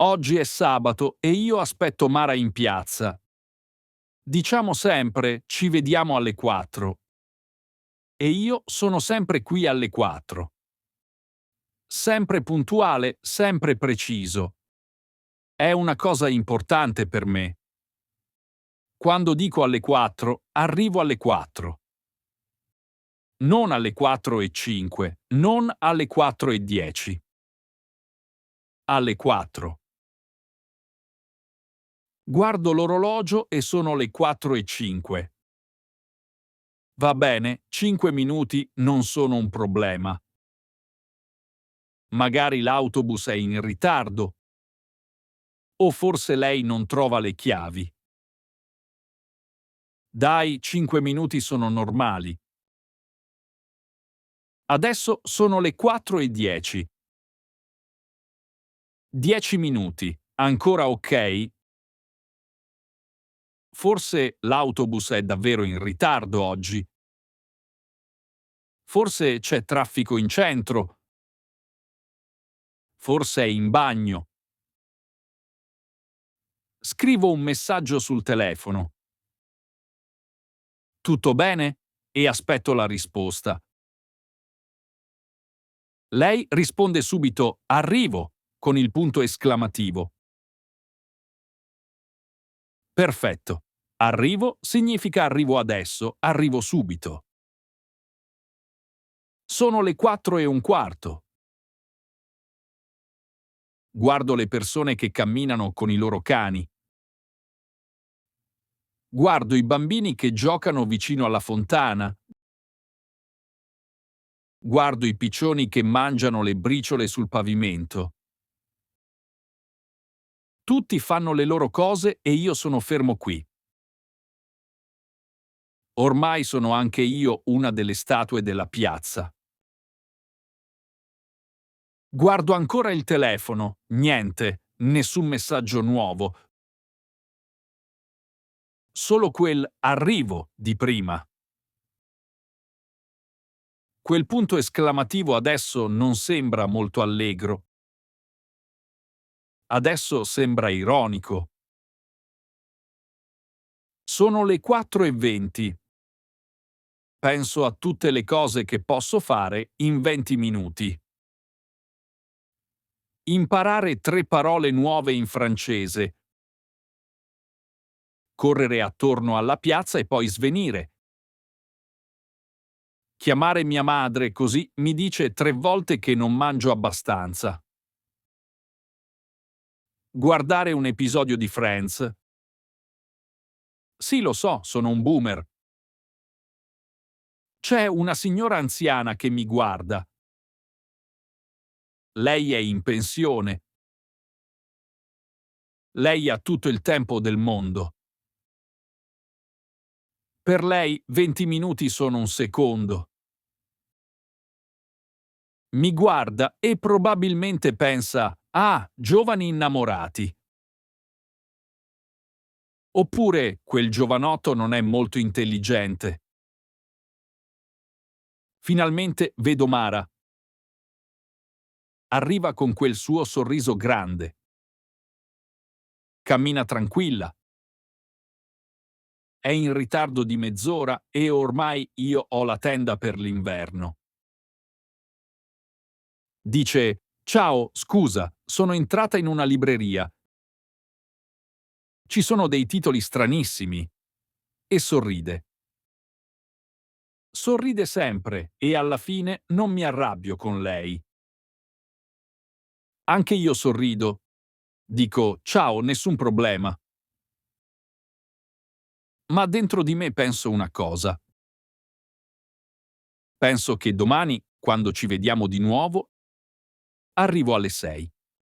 Oggi è sabato e io aspetto Mara in piazza. Diciamo sempre ci vediamo alle 4. E io sono sempre qui alle 4. Sempre puntuale, sempre preciso. È una cosa importante per me. Quando dico alle 4, arrivo alle 4. Non alle 4:05, non alle 4:10. Alle 4. Guardo l'orologio e sono le 4:05. Va bene, 5 minuti non sono un problema. Magari l'autobus è in ritardo. O forse lei non trova le chiavi. Dai, 5 minuti sono normali. Adesso sono le 4:10. 10 minuti. Ancora ok? Forse l'autobus è davvero in ritardo oggi. Forse c'è traffico in centro. Forse è in bagno. Scrivo un messaggio sul telefono. Tutto bene? E aspetto la risposta. Lei risponde subito "Arrivo" con il punto esclamativo. Perfetto. Arrivo significa arrivo adesso, arrivo subito. Sono le 4:15. Guardo le persone che camminano con i loro cani. Guardo i bambini che giocano vicino alla fontana. Guardo i piccioni che mangiano le briciole sul pavimento. Tutti fanno le loro cose e io sono fermo qui. Ormai sono anche io una delle statue della piazza. Guardo ancora il telefono. Niente, nessun messaggio nuovo. Solo quel "arrivo" di prima. Quel punto esclamativo adesso non sembra molto allegro. Adesso sembra ironico. Sono le 4:20. Penso a tutte le cose che posso fare in 20 minuti. Imparare 3 parole nuove in francese. Correre attorno alla piazza e poi svenire. Chiamare mia madre così mi dice 3 volte che non mangio abbastanza. Guardare un episodio di Friends. Sì, lo so, sono un boomer. C'è una signora anziana che mi guarda. Lei è in pensione. Lei ha tutto il tempo del mondo. Per lei 20 minuti sono un secondo. Mi guarda e probabilmente pensa: "Ah, giovani innamorati". Oppure quel giovanotto non è molto intelligente. Finalmente vedo Mara. Arriva con quel suo sorriso grande. Cammina tranquilla. È in ritardo di mezz'ora e ormai io ho la tenda per l'inverno. Dice: "Ciao, scusa, sono entrata in una libreria. Ci sono dei titoli stranissimi". E sorride. Sorride sempre e alla fine non mi arrabbio con lei. Anche io sorrido. Dico: "Ciao, nessun problema". Ma dentro di me penso una cosa. Penso che domani, quando ci vediamo di nuovo, arrivo alle 6.